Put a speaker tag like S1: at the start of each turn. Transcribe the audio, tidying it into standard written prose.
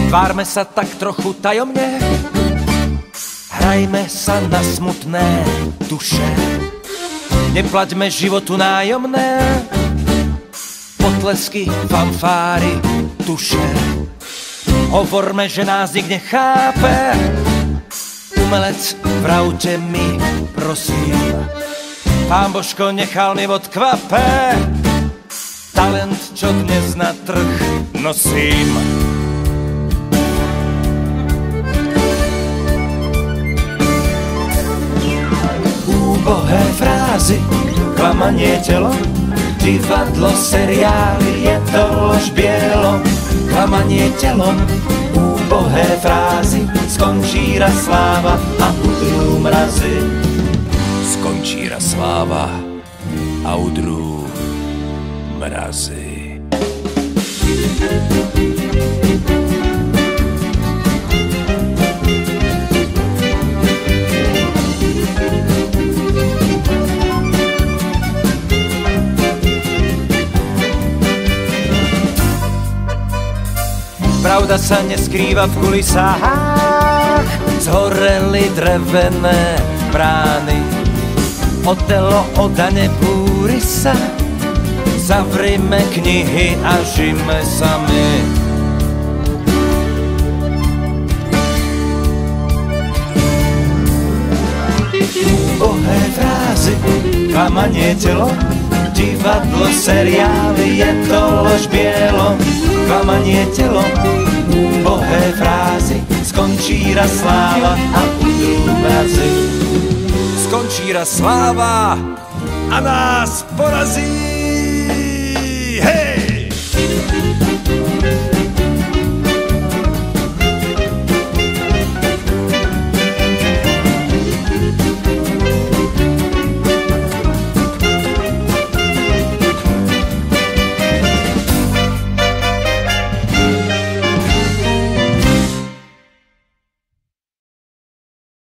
S1: Tvárme sa tak trochu tajomne, hrajme sa na smutné duše. Neplaťme životu nájomné, potlesky, fanfáry, tuše. Hovorme, že nás nik nechápe, umelec, vravte mi, prosím. Pán Božko nechal mi od kvape, talent, čo dnes na trh nosím. Úbohé frázy, klamanie telo, divadlo, seriály, je to lož bielo. Klamanie telom, úbohé frázy, skončí raz sláva a udrú mrazy. Skončí raz sláva a udrú mrazy. Pravda sa neskrýva v kulisách, zhoreli drevené brány. Otelo, odane, búri sa, zavrime knihy a žijme sami. Úbohé frázy, klamanie telo, divadlo, seriály, je to lož bielo. Klamanie telo, úbohé frázy, skončí raz sláva a udrú mrazy. Skončí raz sláva a nás porazí. Hej!